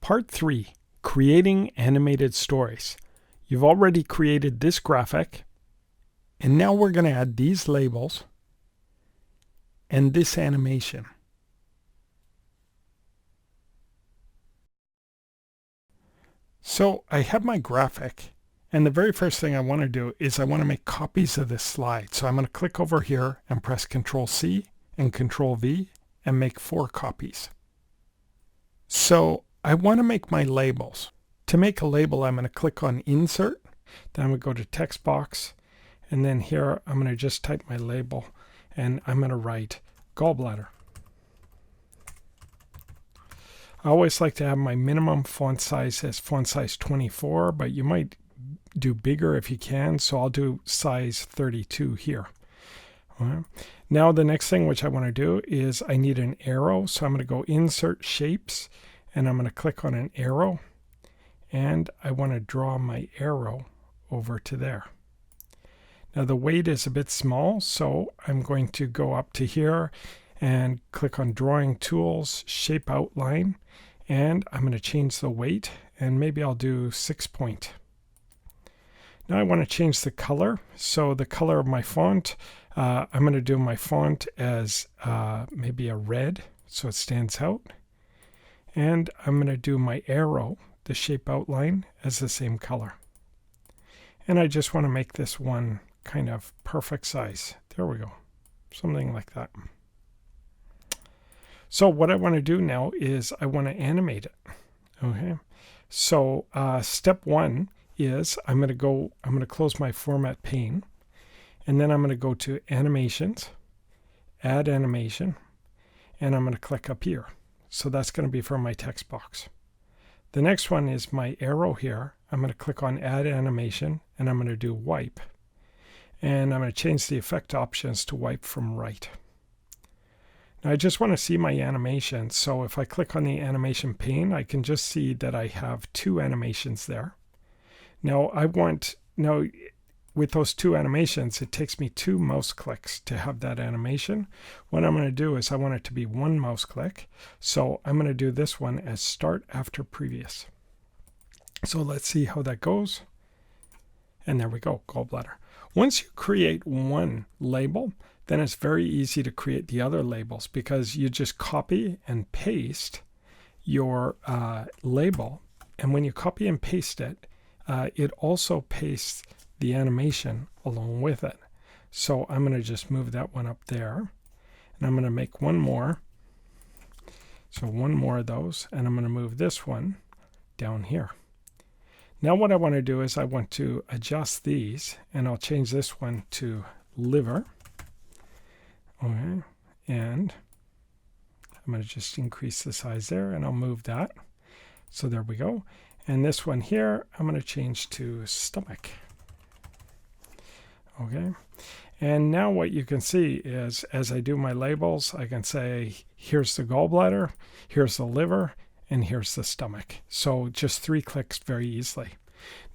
Part 3, Creating Animated Stories. You've already created this graphic, and now we're going to add these labels and this animation. So I have my graphic, and the very first thing I want to do is I want to make copies of this slide. So I'm going to click over here and press Control C and Control V and make 4 copies. So I want to make my labels. To make a label, I'm going to click on Insert, then I'm going to go to Text Box, and then here I'm going to just type my label, and I'm going to write gallbladder. I always like to have my minimum font size as font size 24, but you might do bigger if you can, so I'll do size 32 here. Right. Now the next thing which I want to do is I need an arrow, so I'm going to go Insert Shapes, and I'm going to click on an arrow, and I want to draw my arrow over to there. Now the weight is a bit small, so I'm going to go up to here and click on Drawing Tools, Shape Outline, and I'm going to change the weight, and maybe I'll do 6 point. Now I want to change the color, so the color of my font, I'm going to do my font as maybe a red, so it stands out. And I'm going to do my arrow, the shape outline, as the same color. And I just want to make this one kind of perfect size. There we go. Something like that. So what I want to do now is I want to animate it. Okay. So step 1 is I'm going to close my format pane, and then I'm going to go to Animations, Add Animation, and I'm going to click up here. So that's going to be for my text box. The next one is my arrow here. I'm going to click on Add Animation, and I'm going to do Wipe. And I'm going to change the effect options to Wipe from Right. Now I just want to see my animation. So if I click on the animation pane, I can just see that I have 2 animations there. Now with those 2 animations, it takes me 2 mouse clicks to have that animation. What I'm going to do is I want it to be 1 mouse click. So I'm going to do this one as Start After Previous. So let's see how that goes. And there we go, gallbladder. Once you create one label, then it's very easy to create the other labels, because you just copy and paste your label. And when you copy and paste it, it also pastes the animation along with it. So I'm going to just move that one up there, and I'm going to make one more. So one more of those, and I'm going to move this one down here. Now what I want to do is I want to adjust these, and I'll change this one to liver. Okay, and I'm going to just increase the size there, and I'll move that. So there we go. And this one here, I'm going to change to stomach. Okay, and now what you can see is as I do my labels, I can say here's the gallbladder, here's the liver, and here's the stomach. So just 3 clicks very easily.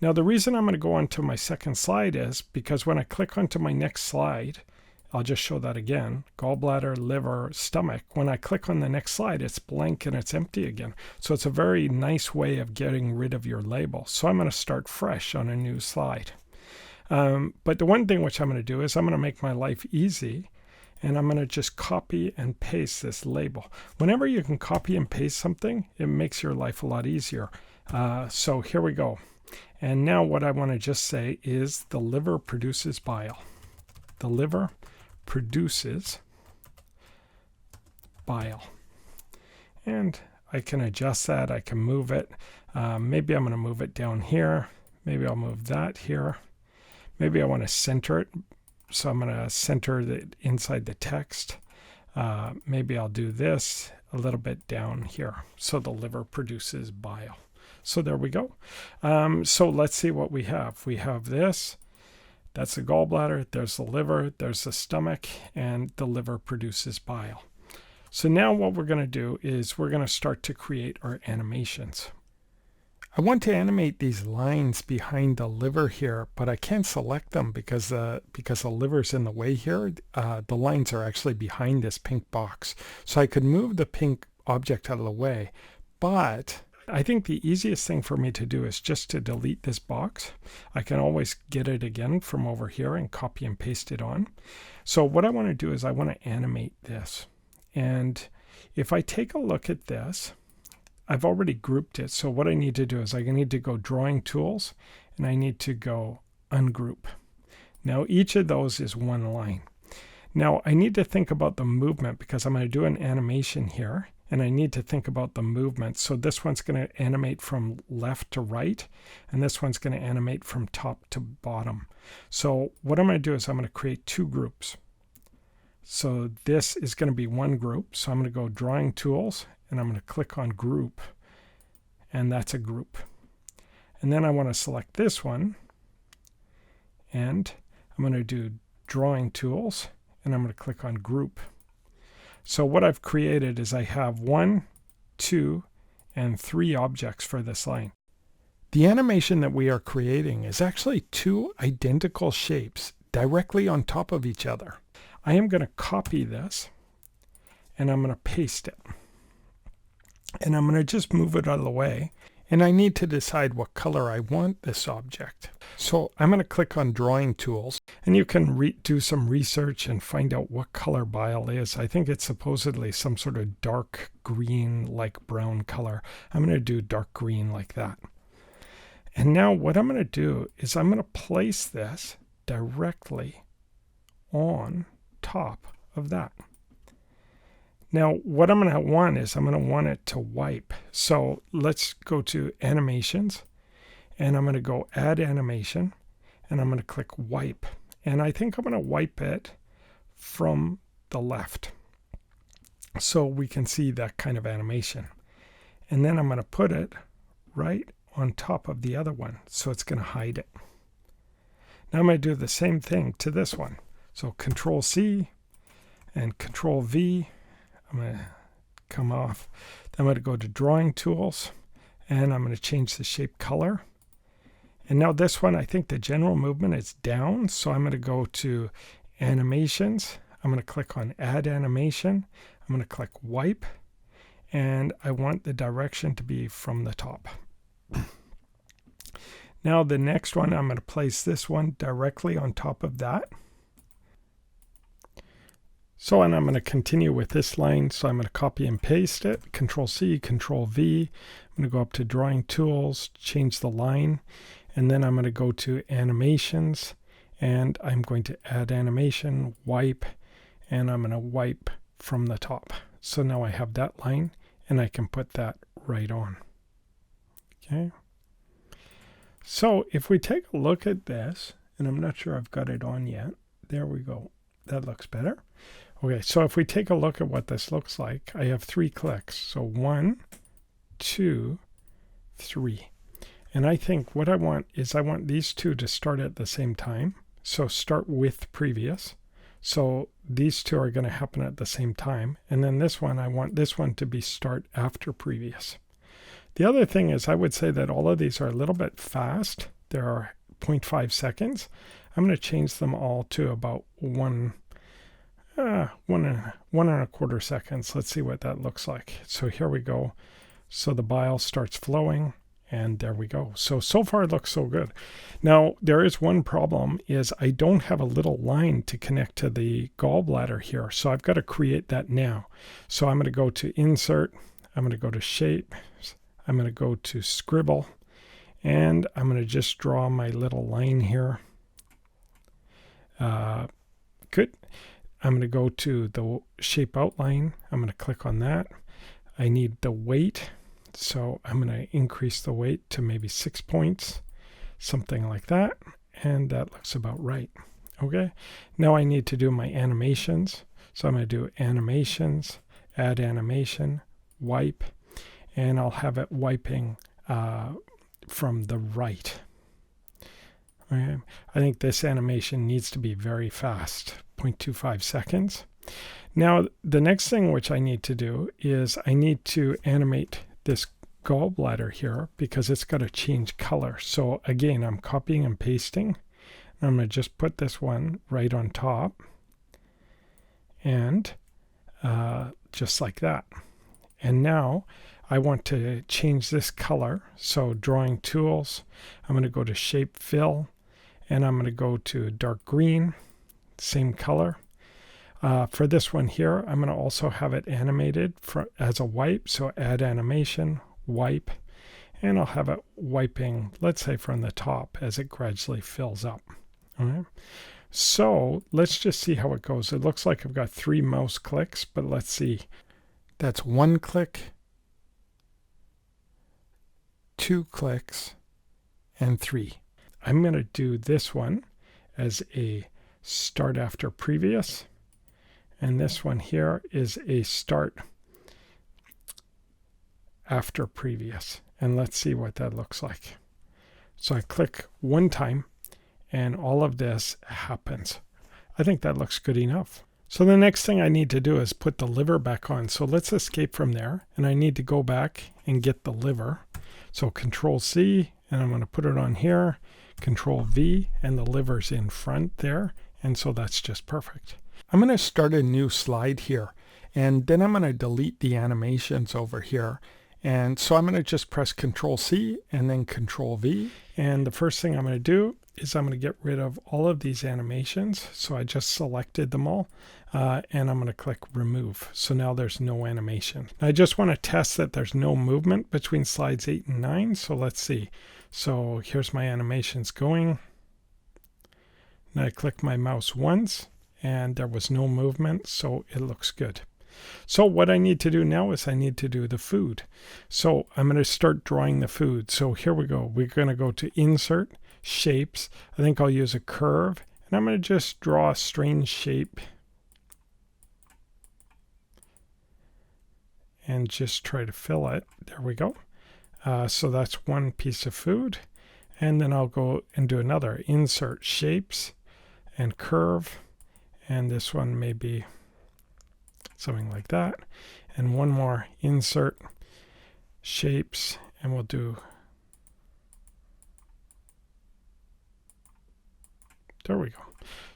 Now the reason I'm going to go on to my second slide is because when I click onto my next slide, I'll just show that again, gallbladder, liver, stomach. When I click on the next slide, it's blank and it's empty again. So it's a very nice way of getting rid of your label. So I'm going to start fresh on a new slide. But the one thing which I'm going to do is I'm going to make my life easy, and I'm going to just copy and paste this label. Whenever you can copy and paste something, it makes your life a lot easier. So here we go. And now what I want to just say is the liver produces bile. The liver produces bile. And I can adjust that. I can move it. Maybe I'm going to move it down here. Maybe I'll move that here. Maybe I want to center it, so I'm going to center it inside the text. Maybe I'll do this a little bit down here. So the liver produces bile. So there we go. So let's see what we have. We have this. That's the gallbladder. There's the liver. There's the stomach. And the liver produces bile. So now what we're going to do is we're going to start to create our animations. I want to animate these lines behind the liver here, but I can't select them because the liver's in the way here. The lines are actually behind this pink box. So I could move the pink object out of the way, but I think the easiest thing for me to do is just to delete this box. I can always get it again from over here and copy and paste it on. So what I want to do is I want to animate this. And if I take a look at this, I've already grouped it. So what I need to do is I need to go Drawing Tools, and I need to go Ungroup. Now each of those is one line. Now I need to think about the movement because I'm going to do an animation here, and I need to think about the movement. So this one's going to animate from left to right, and this one's going to animate from top to bottom. So what I'm going to do is I'm going to create two groups. So this is going to be one group. So I'm going to go Drawing Tools, and I'm going to click on Group, and that's a group. And then I want to select this one, and I'm going to do Drawing Tools, and I'm going to click on Group. So what I've created is I have 1, 2, and 3 objects for this line. The animation that we are creating is actually 2 identical shapes directly on top of each other. I am going to copy this, and I'm going to paste it. And I'm going to just move it out of the way. And I need to decide what color I want this object. So I'm going to click on Drawing Tools. And you can do some research and find out what color bile is. I think it's supposedly some sort of dark green, like brown color. I'm going to do dark green like that. And now what I'm going to do is I'm going to place this directly on top of that. Now, what I'm going to want is I'm going to want it to wipe. So let's go to Animations, and I'm going to go Add Animation, and I'm going to click Wipe. And I think I'm going to wipe it from the left so we can see that kind of animation. And then I'm going to put it right on top of the other one, so it's going to hide it. Now I'm going to do the same thing to this one. So Control C and Control V. I'm going to come off. Then I'm going to go to Drawing Tools, and I'm going to change the shape color. And now this one, I think the general movement is down, so I'm going to go to Animations. I'm going to click on Add Animation. I'm going to click Wipe, and I want the direction to be from the top. Now the next one, I'm going to place this one directly on top of that. So, and I'm going to continue with this line. So I'm going to copy and paste it. Control C, Control V. I'm going to go up to Drawing Tools, change the line, and then I'm going to go to Animations, and I'm going to Add Animation, Wipe, and I'm going to wipe from the top. So now I have that line, and I can put that right on. Okay. So if we take a look at this, and I'm not sure I've got it on yet. There we go. That looks better. Okay, so if we take a look at what this looks like, I have 3 clicks. So 1, 2, 3. And I think what I want is I want these two to start at the same time. So start with previous. So these two are going to happen at the same time. And then this one, I want this one to be start after previous. The other thing is I would say that all of these are a little bit fast. There are 0.5 seconds. I'm going to change them all to about 1 and a quarter seconds. Let's see what that looks like. So here we go. So the bile starts flowing, and there we go. So far it looks so good. Now there is one problem, is I don't have a little line to connect to the gallbladder here. So I've got to create that now. So I'm going to go to Insert. I'm going to go to Shape. I'm going to go to Scribble, and I'm going to just draw my little line here. Good. I'm going to go to the shape outline. I'm going to click on that. I need the weight. So I'm going to increase the weight to maybe 6 points, something like that. And that looks about right. Okay. Now I need to do my animations. So I'm going to do Animations, Add Animation, Wipe, and I'll have it wiping from the right. Okay. I think this animation needs to be very fast. 0.25 seconds. Now the next thing which I need to do is I need to animate this gallbladder here because it's got to change color. So again, I'm copying and pasting. I'm going to just put this one right on top, and just like that. And now I want to change this color. So drawing tools, I'm going to go to shape fill, and I'm going to go to dark green, same color. For this one here, I'm going to also have it animated as a wipe. So add animation, wipe, and I'll have it wiping, let's say from the top as it gradually fills up. All right. So let's just see how it goes. It looks like I've got 3 mouse clicks, but let's see. That's 1 click, 2 clicks, and 3. I'm going to do this one as a start after previous. And this one here is a start after previous. And let's see what that looks like. So I click 1 time and all of this happens. I think that looks good enough. So the next thing I need to do is put the liver back on. So let's escape from there. And I need to go back and get the liver. So Control C, and I'm going to put it on here. Control V, and the liver's in front there. And so that's just perfect. I'm going to start a new slide here, and then I'm going to delete the animations over here. And so I'm going to just press Control C and then Control V. And the first thing I'm going to do is I'm going to get rid of all of these animations. So I just selected them all, and I'm going to click Remove. So now there's no animation. I just want to test that there's no movement between slides 8 and 9. So let's see. So here's my animations going. And I click my mouse once, and there was no movement, so it looks good. So what I need to do now is I need to do the food. So I'm going to start drawing the food. So here we go. We're going to go to Insert, Shapes. I think I'll use a curve, and I'm going to just draw a strange shape and just try to fill it. There we go. So that's one piece of food. And then I'll go and do another. Insert, Shapes, and Curve. And this one may be something like that. And one more, Insert, Shapes, and we'll do, there we go.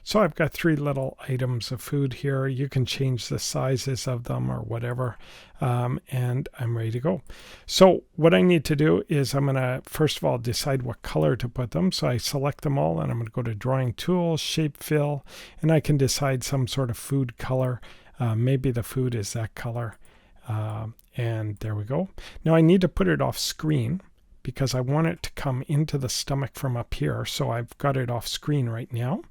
So I've got 3 little items of food here. You can change the sizes of them or whatever, and I'm ready to go. So what I need to do is I'm going to, first of all, decide what color to put them. So I select them all, and I'm going to go to Drawing Tools, Shape Fill, and I can decide some sort of food color. Maybe the food is that color, and there we go. Now I need to put it off screen because I want it to come into the stomach from up here. So I've got it off screen right now.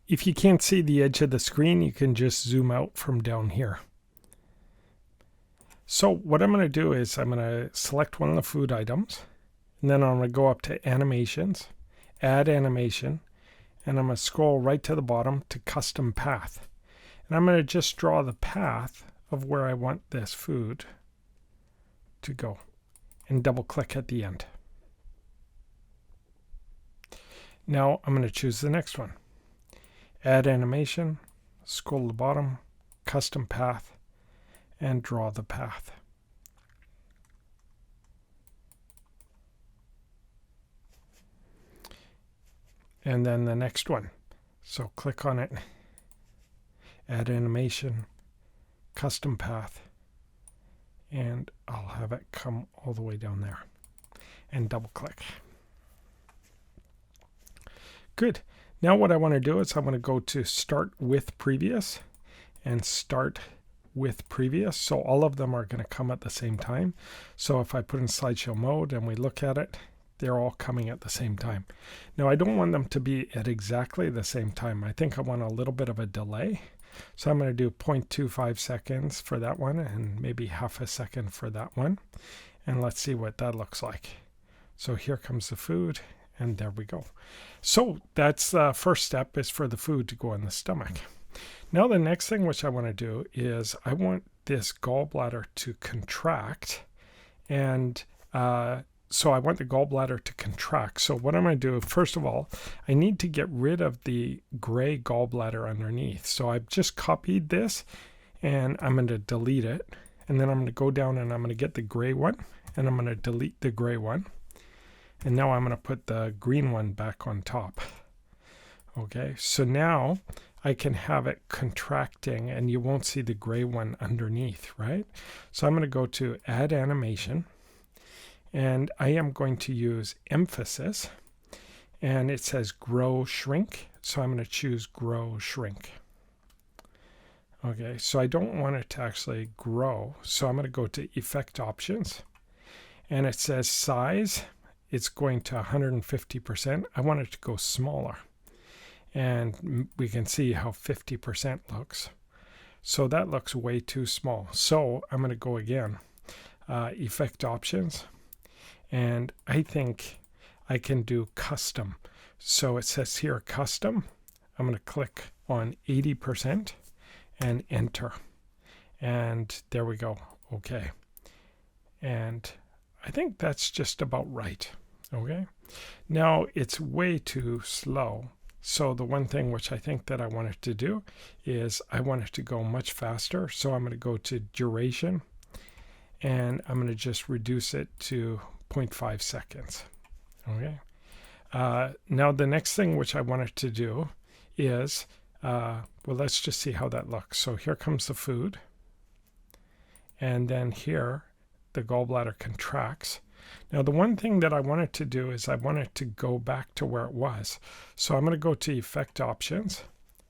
If you can't see the edge of the screen, you can just zoom out from down here. So what I'm going to do is I'm going to select one of the food items, and then I'm going to go up to Animations, Add Animation, and I'm going to scroll right to the bottom to Custom Path. And I'm going to just draw the path of where I want this food to go, and double click at the end. Now I'm going to choose the next one. Add Animation, scroll to the bottom, Custom Path, and draw the path. And then the next one. So click on it, Add Animation, Custom Path, and I'll have it come all the way down there. And double click. Good. Now what I want to do is I want to go to Start with Previous and Start with Previous. So all of them are going to come at the same time. So if I put in slideshow mode and we look at it, they're all coming at the same time. Now I don't want them to be at exactly the same time. I think I want a little bit of a delay. So I'm going to do 0.25 seconds for that one and maybe half a second for that one. And let's see what that looks like. So here comes the food. And there we go. So that's the first step, is for the food to go in the stomach. Now the next thing which I want to do is I want this gallbladder to contract. And so I want the gallbladder to contract. So what I'm going to do, first of all, I need to get rid of the gray gallbladder underneath. So I've just copied this, and I'm going to delete it. And then I'm going to go down and I'm going to get the gray one, and I'm going to delete the gray one. And now I'm going to put the green one back on top. Okay, so now I can have it contracting and you won't see the gray one underneath, right? So I'm going to go to Add Animation, and I am going to use Emphasis, and it says Grow Shrink. So I'm going to choose Grow Shrink. Okay, so I don't want it to actually grow. So I'm going to go to Effect Options, and it says Size. It's going to 150%. I want it to go smaller. And we can see how 50% looks. So that looks way too small. So I'm going to go again, Effect Options, and I think I can do Custom. So it says here Custom. I'm going to click on 80% and enter. And there we go. Okay. And I think that's just about right. Okay. Now it's way too slow. So the one thing which I think that I want it to do is I want it to go much faster. So I'm going to go to Duration, and I'm going to just reduce it to 0.5 seconds. Okay. Now the next thing which I want it to do is, well, let's just see how that looks. So here comes the food. And then here, the gallbladder contracts. Now the one thing that I want it to do is I want it to go back to where it was. So I'm going to go to Effect Options,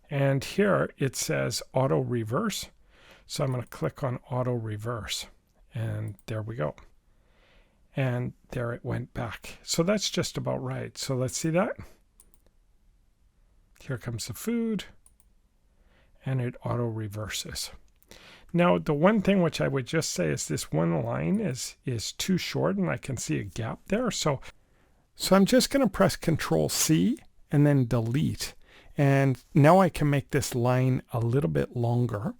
and here it says Auto Reverse. So I'm going to click on Auto Reverse, and there we go. And there it went back. So that's just about right. So let's see that. Here comes the food, and it auto reverses. Now, the one thing which I would just say is this one line is too short, and I can see a gap there. So I'm just going to press Control-C and then delete. And now I can make this line a little bit longer.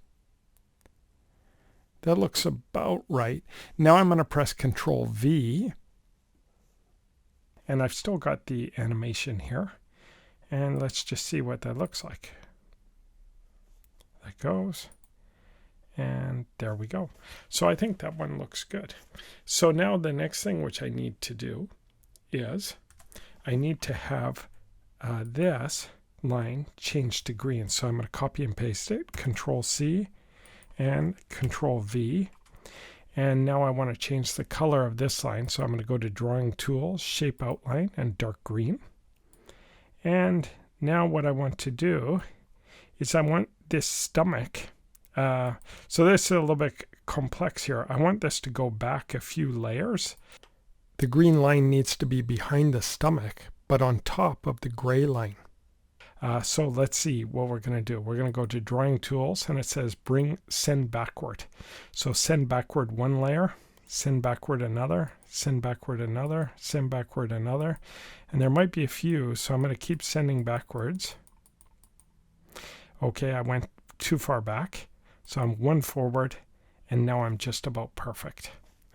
That looks about right. Now I'm going to press Control-V. And I've still got the animation here. And let's just see what that looks like. That goes. And there we go. So I think that one looks good. So now the next thing which I need to do is I need to have this line changed to green. So I'm going to copy and paste it, Control-C and Control-V. And now I want to change the color of this line. So I'm going to go to Drawing Tools, Shape Outline, and Dark Green. And now what I want to do is I want this stomach. So this is a little bit complex here. I want this to go back a few layers. The green line needs to be behind the stomach, but on top of the gray line. So let's see what we're going to do. We're going to go to Drawing Tools, and it says Send Backward. So send backward one layer, send backward another, send backward another, send backward another. And there might be a few, so I'm going to keep sending backwards. Okay, I went too far back. So I'm one forward, and now I'm just about perfect.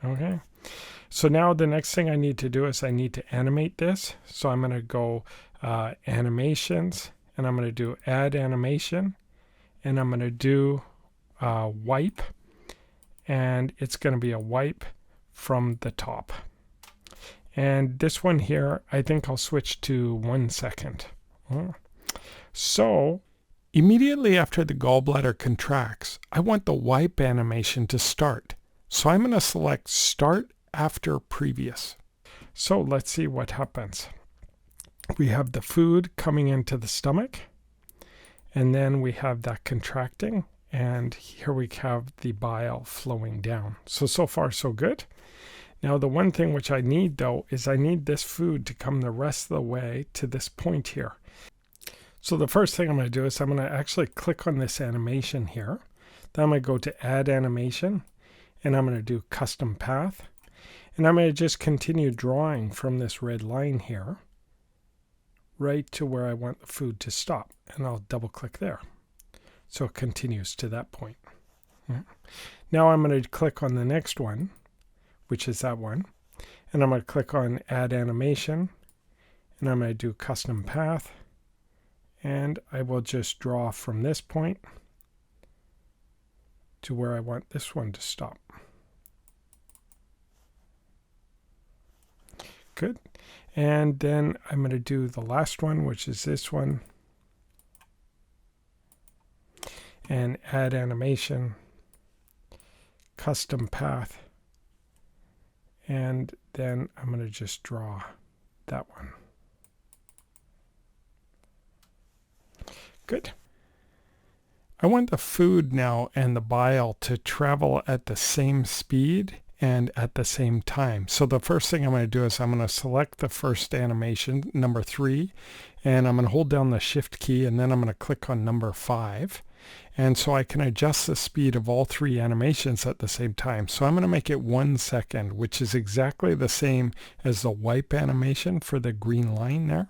Okay. So now the next thing I need to do is I need to animate this. So I'm going to go Animations, and I'm going to do Add Animation, and I'm going to do Wipe, and it's going to be a wipe from the top. And this one here, I think I'll switch to 1 second. So immediately after the gallbladder contracts, I want the wipe animation to start. So I'm going to select Start After Previous. So let's see what happens. We have the food coming into the stomach, and then we have that contracting, and here we have the bile flowing down. So far so good. Now the one thing which I need though is I need this food to come the rest of the way to this point here. So the first thing I'm going to do is I'm going to actually click on this animation here. Then I'm going to go to Add Animation, and I'm going to do Custom Path. And I'm going to just continue drawing from this red line here right to where I want the food to stop. And I'll double click there. So it continues to that point. Now I'm going to click on the next one, which is that one. And I'm going to click on Add Animation, and I'm going to do Custom Path. And I will just draw from this point to where I want this one to stop. Good. And then I'm going to do the last one, which is this one. and add animation, custom path, and then I'm going to just draw that one. Good. I want the food now and the bile to travel at the same speed and at the same time. So the first thing I'm going to do is I'm going to select the first animation, number 3, and I'm going to hold down the shift key, and then I'm going to click on number 5. And so I can adjust the speed of all 3 animations at the same time. So I'm going to make it 1 second, which is exactly the same as the wipe animation for the green line there.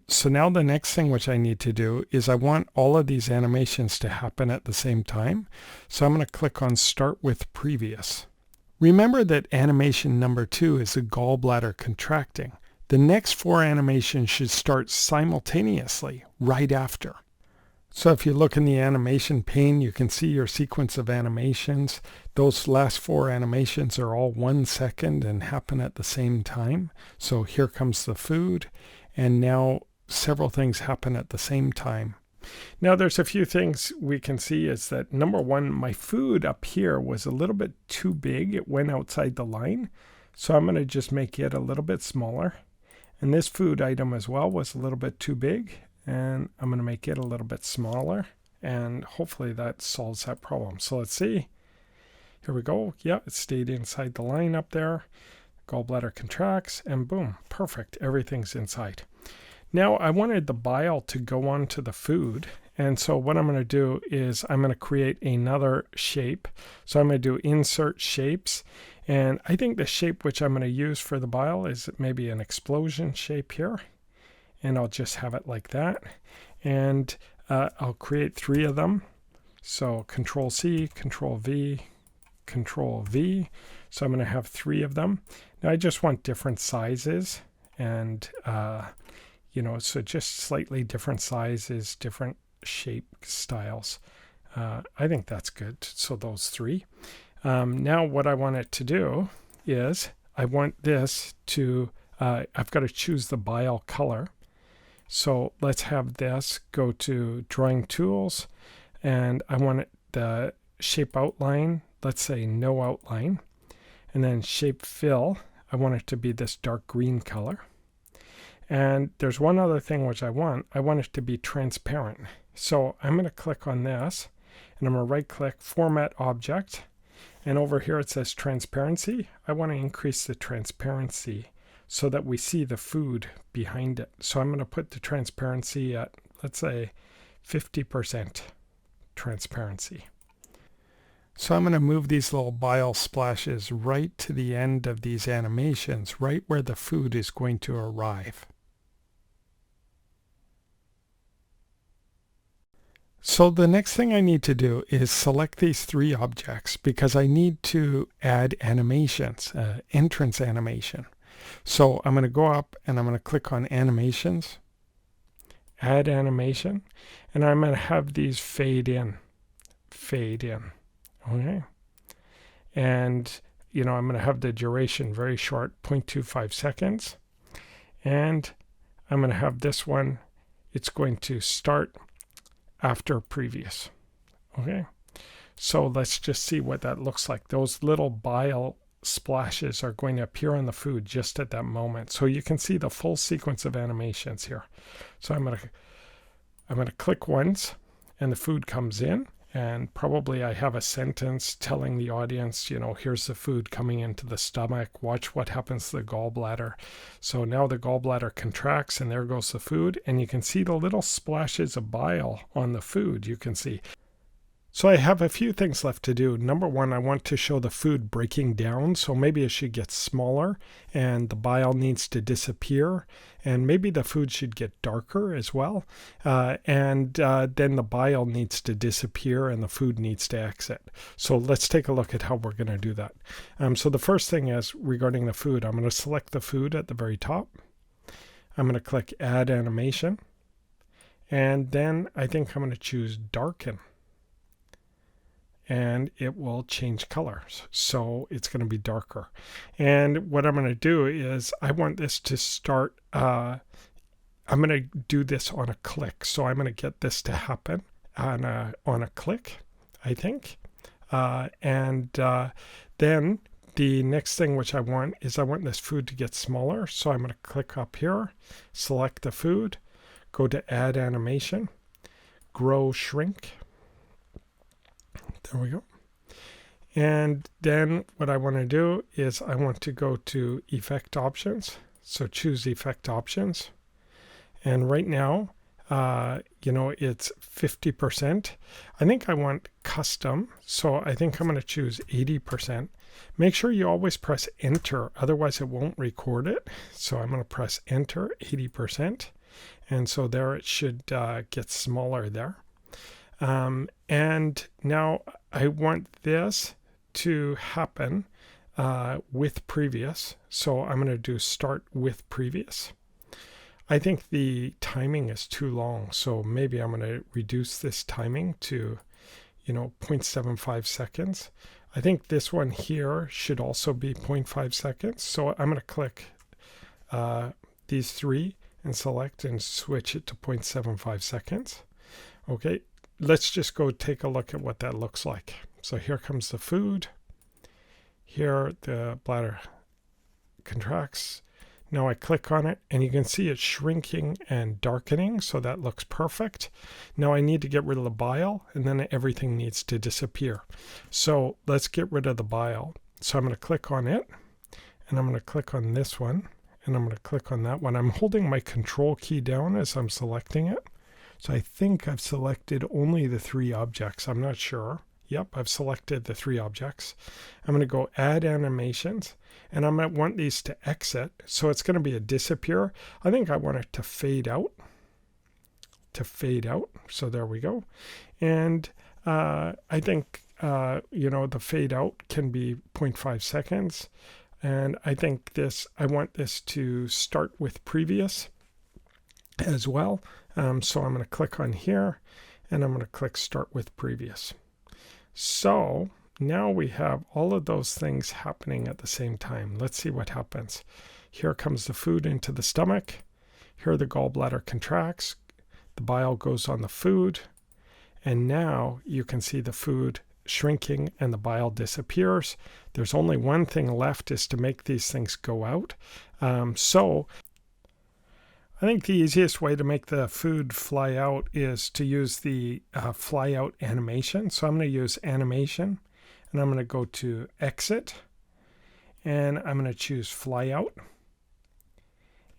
So now the next thing which I need to do is I want all of these animations to happen at the same time. So I'm going to click on Start with Previous. Remember that animation number 2 is the gallbladder contracting. The next 4 animations should start simultaneously right after. So if you look in the animation pane, you can see your sequence of animations. Those last 4 animations are all 1 second and happen at the same time. So here comes the food, and now several things happen at the same time. Now there's a few things we can see is that number 1, my food up here was a little bit too big. It went outside the line. So I'm going to just make it a little bit smaller. And this food item as well was a little bit too big. And I'm going to make it a little bit smaller, and hopefully that solves that problem. So let's see. Here we go. Yeah, it stayed inside the line up there. Gallbladder contracts, and boom, perfect. Everything's inside. Now I wanted the bile to go onto the food, and so what I'm going to do is I'm going to create another shape. So I'm going to do Insert Shapes, and I think the shape which I'm going to use for the bile is maybe an explosion shape here. And I'll just have it like that. And I'll create 3 of them. So Control C, Control V, Control V. So I'm going to have 3 of them. Now I just want different sizes. And, so just slightly different sizes, different shape styles. I think that's good. So those 3. Now what I want it to do is I want this to, I've got to choose the bile color. So let's have this go to Drawing Tools, and I want it the Shape Outline, let's say no outline, and then Shape Fill, I want it to be this dark green color. And there's one other thing which I want it to be transparent. So I'm going to click on this, and I'm going to right click, Format Object, and over here it says Transparency. I want to increase the transparency so that we see the food behind it. So I'm going to put the transparency at, let's say, 50% transparency. So I'm going to move these little bile splashes right to the end of these animations, right where the food is going to arrive. So the next thing I need to do is select these 3 objects because I need to add animations, entrance animation. So I'm going to go up and I'm going to click on Animations, Add Animation, and I'm going to have these fade in. Okay. And, I'm going to have the duration very short, 0.25 seconds. And I'm going to have this one, it's going to start after previous. Okay. So let's just see what that looks like. Those little bile splashes are going to appear on the food just at that moment. So you can see the full sequence of animations here. So I'm going to click once, and the food comes in, and probably I have a sentence telling the audience, here's the food coming into the stomach. Watch what happens to the gallbladder. So now the gallbladder contracts, and there goes the food, and you can see the little splashes of bile on the food. You can see. So I have a few things left to do. Number 1, I want to show the food breaking down. So maybe it should get smaller and the bile needs to disappear. And maybe the food should get darker as well. Then the bile needs to disappear and the food needs to exit. So let's take a look at how we're going to do that. So the first thing is regarding the food, I'm going to select the food at the very top. I'm going to click Add Animation. And then I think I'm going to choose Darken. And it will change colors. So it's going to be darker. And what I'm going to do is I want this to start, I'm going to do this on a click. So I'm going to get this to happen on a click, I think. Then the next thing which I want is I want this food to get smaller. So I'm going to click up here, select the food, go to Add Animation, Grow Shrink. There we go. And then what I want to do is I want to go to Effect Options. So choose Effect Options. And right now, it's 50%. I think I want custom. So I think I'm going to choose 80%. Make sure you always press Enter. Otherwise, it won't record it. So I'm going to press Enter, 80%. And so there it should get smaller there. And now I want this to happen with previous. So I'm going to do start with previous. I think the timing is too long. So maybe I'm going to reduce this timing to, 0.75 seconds. I think this one here should also be 0.5 seconds. So I'm going to click these three and select and switch it to 0.75 seconds. Okay, let's just go take a look at what that looks like. So here comes the food. Here the bladder contracts. Now I click on it and you can see it's shrinking and darkening, so that looks perfect. Now I need to get rid of the bile and then everything needs to disappear. So let's get rid of the bile. So I'm going to click on it and I'm going to click on this one and I'm going to click on that one. I'm holding my control key down as I'm selecting it. So I think I've selected only the three objects. I'm not sure. Yep, I've selected the three objects. I'm going to go Add Animations, and I'm going to want these to exit. So it's going to be a disappear. I think I want it to fade out. So there we go. And I think, the fade out can be 0.5 seconds. And I think I want this to start with previous as well. So I'm going to click on here, and I'm going to click Start with Previous. So now we have all of those things happening at the same time. Let's see what happens. Here comes the food into the stomach. Here the gallbladder contracts. The bile goes on the food. And now you can see the food shrinking and the bile disappears. There's only one thing left, is to make these things go out. So I think the easiest way to make the food fly out is to use the fly out animation. So I'm going to use animation and I'm going to go to exit and I'm going to choose fly out.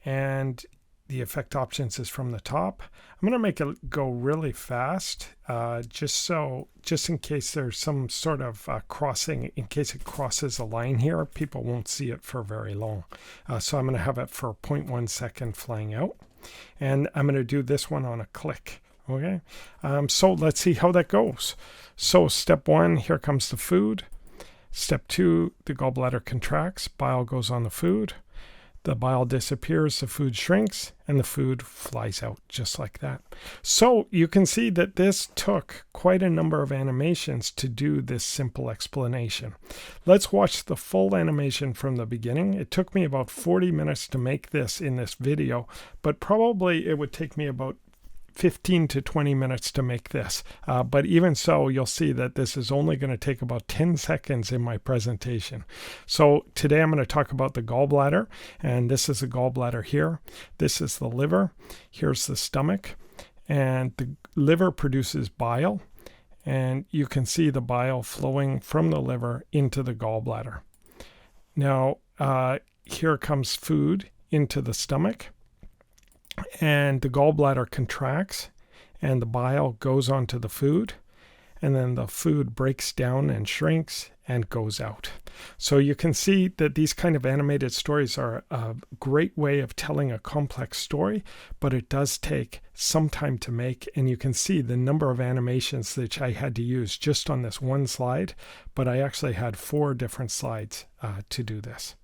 And the effect options is from the top. I'm going to make it go really fast, just in case there's some sort of crossing, in case it crosses a line here, people won't see it for very long. So I'm going to have it for 0.1 second flying out. And I'm going to do this one on a click. Okay, so let's see how that goes. So step 1, here comes the food. Step 2, the gallbladder contracts, bile goes on the food. The bile disappears, the food shrinks, and the food flies out just like that. So you can see that this took quite a number of animations to do this simple explanation. Let's watch the full animation from the beginning. It took me about 40 minutes to make this in this video, but probably it would take me about 15 to 20 minutes to make this. But even so, you'll see that this is only going to take about 10 seconds in my presentation. So today I'm going to talk about the gallbladder, and this is the gallbladder here. This is the liver. Here's the stomach, and the liver produces bile, and you can see the bile flowing from the liver into the gallbladder. Now, here comes food into the stomach. And the gallbladder contracts and the bile goes onto the food, and then the food breaks down and shrinks and goes out. So you can see that these kind of animated stories are a great way of telling a complex story, but it does take some time to make, and you can see the number of animations that I had to use just on this one slide, but I actually had 4 different slides to do this.